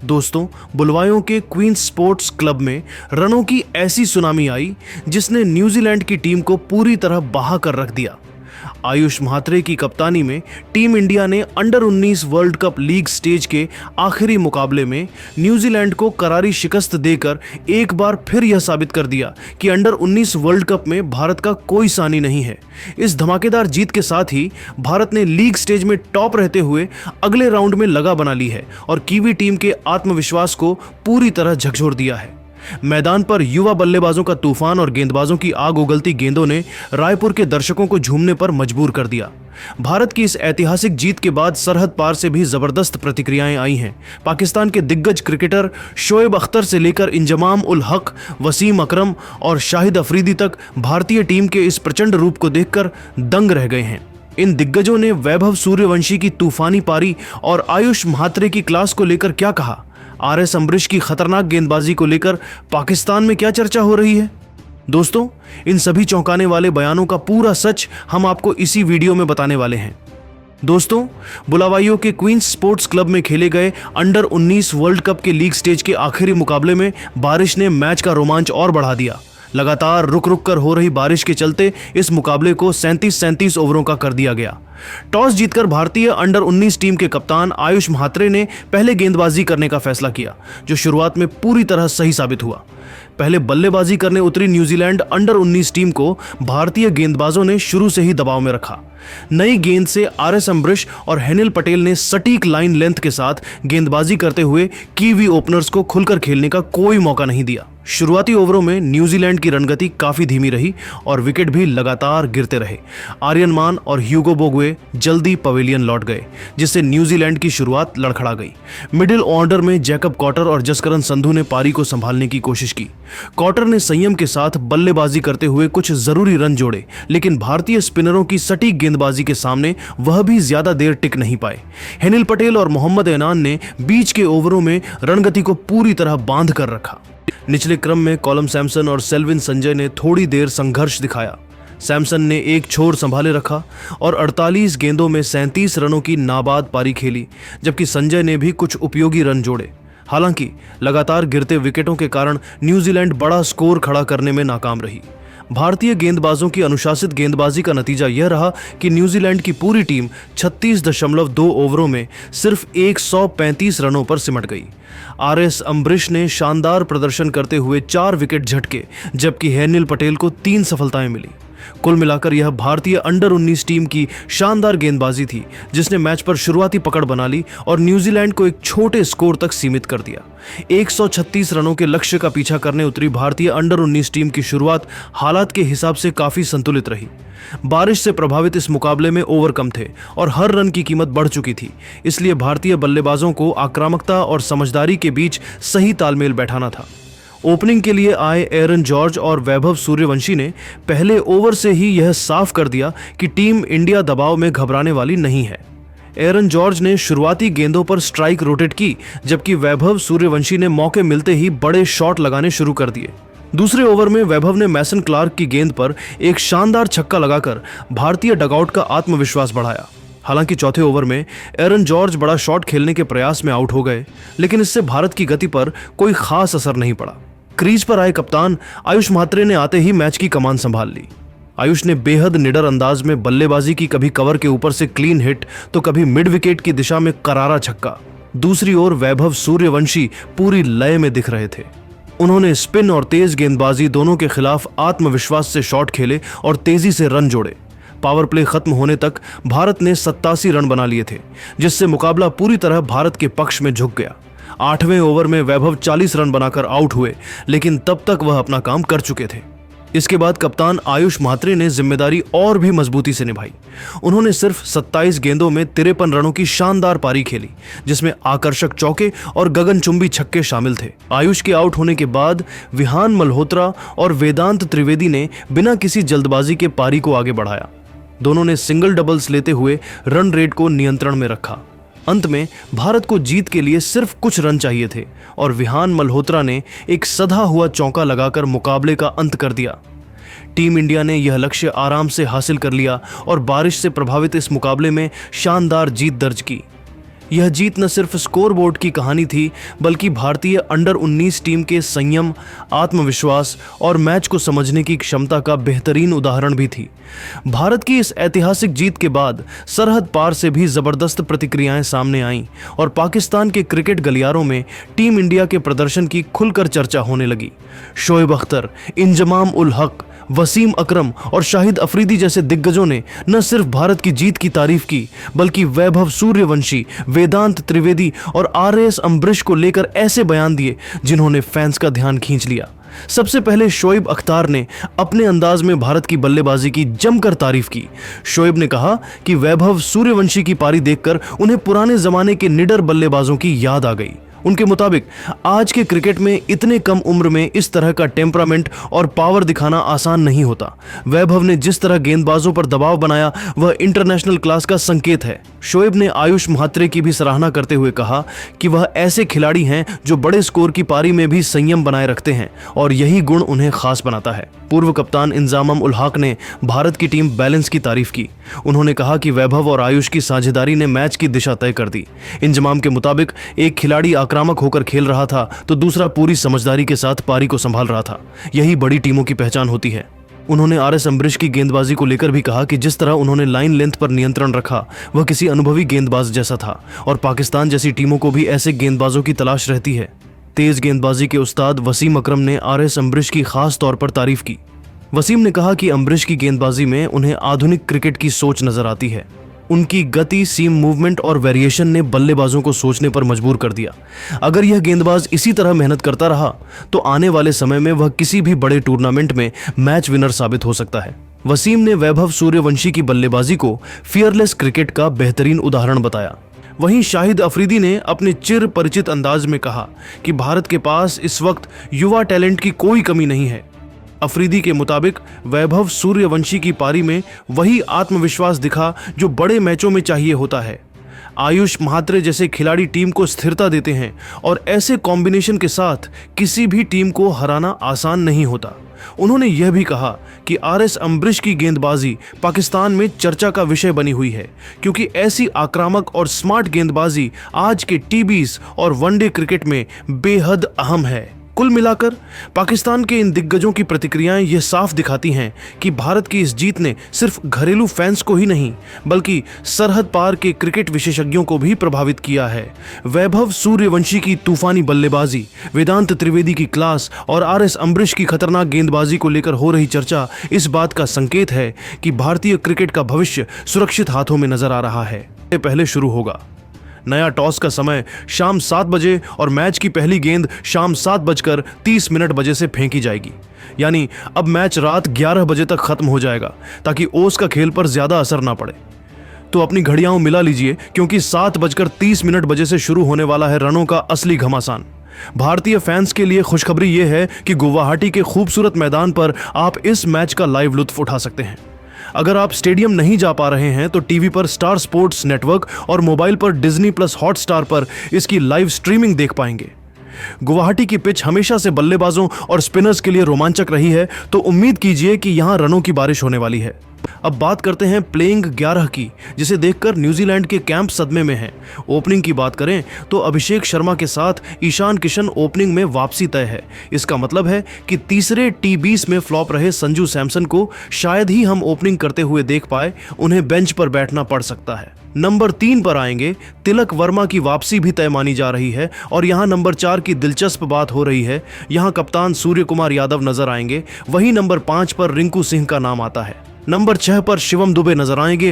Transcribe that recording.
दोस्तों, बुलवायों के queen's sports club में रनों की ऐसी सुनामी आई जिसने न्यूजीलैंड की टीम को पूरी तरह बहा कर रख दिया। आयुष म्हात्रे की कप्तानी में टीम इंडिया ने under 19 world cup league stage के आखिरी मुकाबले में न्यूजीलैंड को करारी शिकस्त देकर एक बार फिर यह साबित कर दिया कि अंडर 19 वर्ल्ड कप में भारत का कोई सानी नहीं है। इस धमाकेदार जीत के साथ ही भारत ने लीग स्टेज में टॉप रहते हुए अगले राउंड में लगा बना ली है और कीवी टीम के आत्मविश्वास को पूरी तरह झकझोर दिया है। मैदान पर युवा बल्लेबाजों का तूफान और गेंदबाजों की आग उगलती गेंदों ने रायपुर के दर्शकों को झूमने पर मजबूर कर दिया। भारत की इस ऐतिहासिक जीत के बाद सरहद पार से भी जबरदस्त प्रतिक्रियाएं आई हैं। पाकिस्तान के दिग्गज क्रिकेटर शोएब अख्तर से लेकर इंजमाम उल हक, वसीम अकरम और शाहिद अफरीदी तक भारतीय टीम के इस प्रचंड रूप को देखकर दंग रह गए हैं। इन दिग्गजों ने वैभव सूर्यवंशी की तूफानी पारी और आयुष म्हात्रे की क्लास को लेकर क्या कहा, आरएस अम्बरीश की खतरनाक गेंदबाजी को लेकर पाकिस्तान में क्या चर्चा हो रही है। दोस्तों, इन सभी चौंकाने वाले बयानों का पूरा सच हम आपको इसी वीडियो में बताने वाले हैं। दोस्तों, बुलावाइयों के क्वींस स्पोर्ट्स क्लब में खेले गए अंडर 19 वर्ल्ड कप के लीग स्टेज के आखिरी मुकाबले में बारिश ने मैच का रोमांच और बढ़ा दिया। लगातार रुक रुक कर हो रही बारिश के चलते इस मुकाबले को 37 ओवरों का कर दिया गया। टॉस जीतकर भारतीय अंडर 19 टीम के कप्तान आयुष म्हात्रे ने पहले गेंदबाजी करने का फैसला किया, जो शुरुआत में पूरी तरह सही साबित हुआ। पहले बल्लेबाजी करने उतरी न्यूजीलैंड अंडर 19 टीम को भारतीय गेंदबाजों ने शुरू से ही दबाव में रखा। नई गेंद से आरएस अम्बरीश और हेनिल पटेल ने सटीक लाइन लेंथ के साथ गेंदबाजी करते हुए कीवी ओपनर्स को खुलकर खेलने का कोई मौका नहीं दिया। शुरुआती ओवरों में न्यूजीलैंड की रणगति काफी धीमी रही और विकेट भी लगातार गिरते रहे। आर्यन मान और ह्यूगो बोगवे जल्दी पवेलियन लौट गए, जिससे न्यूजीलैंड की शुरुआत लड़खड़ा गई। मिडिल ऑर्डर में जैकब कॉटर और जसकरण संधू ने पारी को संभालने की कोशिश की। कॉटर ने संयम के साथ बल्लेबाजी करते हुए कुछ जरूरी रन जोड़े, लेकिन भारतीय स्पिनरों की सटीक गेंदबाजी के सामने वह भी ज्यादा देर टिक नहीं पाए। हेनिल पटेल और मोहम्मद ऐनान ने बीच के ओवरों में रणगति को पूरी तरह बांध कर रखा। निचले क्रम में कॉलम सैमसन और सेल्विन संजय ने थोड़ी देर संघर्ष दिखाया। सैमसन ने एक छोर संभाले रखा और 48 गेंदों में 37 रनों की नाबाद पारी खेली, जबकि संजय ने भी कुछ उपयोगी रन जोड़े। हालांकि लगातार गिरते विकेटों के कारण न्यूजीलैंड बड़ा स्कोर खड़ा करने में नाकाम रही। भारतीय गेंदबाजों की अनुशासित गेंदबाजी का नतीजा यह रहा कि न्यूजीलैंड की पूरी टीम 36.2 ओवरों में सिर्फ 135 रनों पर सिमट गई। आरएस अम्बरीश ने शानदार प्रदर्शन करते हुए 4 विकेट झटके, जबकि हेनिल पटेल को 3 सफलताएं मिली। कुल मिलाकर यह भारतीय अंडर 19 टीम की शानदार गेंदबाजी थी, जिसने मैच पर शुरुआती पकड़ बना ली और न्यूजीलैंड को एक छोटे स्कोर तक सीमित कर दिया। 136 रनों के लक्ष्य का पीछा करने उतरी भारतीय अंडर 19 टीम की शुरुआत हालात के हिसाब से काफी संतुलित रही। बारिश से प्रभावित इस मुकाबले में ओवर कम थे और हर रन की कीमत बढ़ चुकी थी, इसलिए भारतीय बल्लेबाजों को आक्रामकता और समझदारी के बीच सही तालमेल बैठाना था। ओपनिंग के लिए आए एरन जॉर्ज और वैभव सूर्यवंशी ने पहले ओवर से ही यह साफ कर दिया कि टीम इंडिया दबाव में घबराने वाली नहीं है। एरन जॉर्ज ने शुरुआती गेंदों पर स्ट्राइक रोटेट की, जबकि वैभव सूर्यवंशी ने मौके मिलते ही बड़े शॉट लगाने शुरू कर दिए। दूसरे ओवर में वैभव ने मैसन क्लार्क की गेंद पर एक शानदार छक्का लगाकर भारतीय डगआउट का आत्मविश्वास बढ़ाया। हालांकि चौथे ओवर में एरन जॉर्ज बड़ा शॉट खेलने के प्रयास में आउट हो गए, लेकिन इससे भारत की गति पर कोई खास असर नहीं पड़ा। क्रीज पर आए कप्तान आयुष म्हात्रे ने आते ही मैच की कमान संभाल ली। आयुष ने बेहद निडर अंदाज में बल्लेबाजी की, कभी कवर के ऊपर से क्लीन हिट तो कभी मिड विकेट की दिशा में करारा छक्का। दूसरी ओर वैभव सूर्यवंशी पूरी लय में दिख रहे थे। उन्होंने स्पिन और तेज गेंदबाजी दोनों के खिलाफ आत्मविश्वास से शॉट खेले और तेजी से रन जोड़े। पावर प्ले खत्म होने तक भारत ने 87 रन बना लिए थे, जिससे मुकाबला पूरी तरह भारत के पक्ष में झुक गया। 8वें ओवर में वैभव 40 रन बनाकर आउट हुए, लेकिन तब तक वह अपना काम कर चुके थे। इसके बाद कप्तान आयुष म्हात्रे ने जिम्मेदारी और भी मजबूती से निभाई। उन्होंने सिर्फ 27 गेंदों में 53 रनों की शानदार पारी खेली, जिसमें आकर्षक चौके और गगनचुंबी छक्के शामिल थे। आयुष के आउट होने के बाद विहान मल्होत्रा और वेदांत त्रिवेदी ने बिना किसी जल्दबाजी के पारी को आगे बढ़ाया। दोनों ने सिंगल डबल्स लेते हुए रन रेट को नियंत्रण में रखा। अंत में भारत को जीत के लिए सिर्फ कुछ रन चाहिए थे और विहान मल्होत्रा ने एक सधा हुआ चौका लगाकर मुकाबले का अंत कर दिया। टीम इंडिया ने यह लक्ष्य आराम से हासिल कर लिया और बारिश से प्रभावित इस मुकाबले में शानदार जीत दर्ज की। यह जीत न सिर्फ स्कोरबोर्ड की कहानी थी, बल्कि भारतीय अंडर 19 टीम के संयम, आत्मविश्वास और मैच को समझने की क्षमता का बेहतरीन उदाहरण भी थी। भारत की इस ऐतिहासिक जीत के बाद सरहद पार से भी जबरदस्त प्रतिक्रियाएं सामने आईं और पाकिस्तान के क्रिकेट गलियारों में टीम इंडिया के प्रदर्शन की खुलकर चर्चा होने लगी। शोएब अख्तर, इंजमाम उल हक, वसीम अकरम और शाहिद अफरीदी जैसे दिग्गजों ने न सिर्फ भारत की जीत की तारीफ की, बल्कि वैभव सूर्यवंशी, वेदांत त्रिवेदी और RS अम्बरीश को लेकर ऐसे बयान दिए जिन्होंने फैंस का ध्यान खींच लिया। सबसे पहले शोएब अख्तर ने अपने अंदाज में भारत की बल्लेबाजी की जमकर तारीफ की। शोएब ने कहा कि वैभव सूर्यवंशी की पारी देखकर उन्हें पुराने जमाने के निडर बल्लेबाजों की याद आ गई। उनके मुताबिक आज के क्रिकेट में इतने कम उम्र में इस तरह का टेम्परामेंट और पावर दिखाना आसान नहीं होता। वैभव ने जिस तरह गेंदबाजों पर दबाव बनाया वह इंटरनेशनल क्लास का संकेत है। शोएब ने आयुष म्हात्रे की भी सराहना करते हुए कहा कि वह ऐसे खिलाड़ी हैं जो बड़े स्कोर की पारी में भी संयम बनाए रखते हैं और यही गुण उन्हें खास बनाता है। पूर्व कप्तान इंजामम उल हक ने भारत की टीम बैलेंस की तारीफ की। उन्होंने कहा कि वैभव और आयुष की साझेदारी ने मैच की दिशा तय कर दी। इंजमाम के मुताबिक एक खिलाड़ी आक्रामक होकर खेल रहा था तो दूसरा पूरी समझदारी के साथ पारी को संभाल रहा था। यही बड़ी टीमों की पहचान होती है। उन्होंने RS अम्बरीश की गेंदबाजी को लेकर भी कहा कि जिस तरह उन्होंने लाइन लेंथ पर नियंत्रण रखा वह किसी अनुभवी गेंदबाज जैसा था और पाकिस्तान जैसी टीमों को भी ऐसे गेंदबाजों की तलाश रहती है। तेज गेंदबाजी के उस्ताद वसीम अकरम ने RS अम्बरीश की खास तौर पर तारीफ की। वसीम ने कहा कि अम्बरीश की गेंदबाजी में उन्हें आधुनिक क्रिकेट की सोच नजर आती है। उनकी गति, सीम मूवमेंट और वेरिएशन ने बल्लेबाजों को सोचने पर मजबूर कर दिया। अगर यह गेंदबाज इसी तरह मेहनत करता रहा तो आने वाले समय में वह किसी भी बड़े टूर्नामेंट में मैच विनर साबित हो सकता है। वसीम ने वैभव सूर्यवंशी की बल्लेबाजी को फियरलेस क्रिकेट का बेहतरीन उदाहरण बताया। वहीं शाहिद अफरीदी ने अपने चिर परिचित अंदाज में कहा कि भारत के पास इस वक्त युवा टैलेंट की कोई कमी नहीं है। अफरीदी के मुताबिक वैभव सूर्यवंशी की पारी में वही आत्मविश्वास दिखा जो बड़े मैचों में चाहिए होता है। आयुष म्हात्रे जैसे खिलाड़ी टीम को स्थिरता देते हैं और ऐसे कॉम्बिनेशन के साथ किसी भी टीम को हराना आसान नहीं होता। उन्होंने यह भी कहा कि RS अम्बरीश की गेंदबाजी पाकिस्तान में चर्चा का विषय बनी हुई है क्योंकि ऐसी आक्रामक और स्मार्ट गेंदबाजी आज के T20 और वनडे क्रिकेट में बेहद अहम है। कुल मिलाकर पाकिस्तान के इन दिग्गजों की प्रतिक्रियाएं यह साफ दिखाती हैं कि भारत की इस जीत ने सिर्फ घरेलू फैंस को ही नहीं बल्कि सरहद पार के क्रिकेट विशेषज्ञों को भी प्रभावित किया है। वैभव सूर्यवंशी की तूफानी बल्लेबाजी, वेदांत त्रिवेदी की क्लास और RS अम्बरीश की खतरनाक गेंदबाजी को लेकर हो रही चर्चा इस बात का संकेत है कि भारतीय क्रिकेट का भविष्य सुरक्षित हाथों में नजर आ रहा है। पहले शुरू होगा। नया टॉस का समय शाम 7 बजे और मैच की पहली गेंद शाम 7:30 बजे से फेंकी जाएगी। यानी अब मैच रात 11 बजे तक खत्म हो जाएगा ताकि ओस का खेल पर ज्यादा असर ना पड़े। तो अपनी घड़ियां मिला लीजिए क्योंकि 7:30 बजे से शुरू होने वाला है रनों का असली घमासान। भारतीय फैंस के लिए खुशखबरी यह है कि गुवाहाटी के खूबसूरत मैदान पर आप इस मैच का लाइव लुत्फ उठा सकते हैं। अगर आप स्टेडियम नहीं जा पा रहे हैं तो टीवी पर स्टार स्पोर्ट्स नेटवर्क और मोबाइल पर Disney+ हॉटस्टार पर इसकी लाइव स्ट्रीमिंग देख पाएंगे। गुवाहाटी की पिच हमेशा से बल्लेबाजों और स्पिनर्स के लिए रोमांचक रही है तो उम्मीद कीजिए कि यहां रनों की बारिश होने वाली है। अब बात करते हैं प्लेइंग 11 की, जिसे देखकर न्यूजीलैंड के कैंप सदमे में हैं। ओपनिंग की बात करें तो अभिषेक शर्मा के साथ ईशान किशन ओपनिंग में वापसी तय है। इसका मतलब है कि तीसरे T20 में फ्लॉप रहे संजू सैमसन को शायद ही हम ओपनिंग करते हुए देख पाए, उन्हें बेंच पर बैठना पड़ सकता है। नंबर 3 पर आएंगे, तिलक वर्मा की वापसी भी तय मानी जा रही है और यहां नंबर 4 की दिलचस्प बात हो रही है। यहां कप्तान सूर्य कुमार यादव नजर आएंगे। वहीं नंबर 5 पर रिंकू सिंह का नाम आता है। नंबर 6 पर शिवम दुबे नजर आएंगे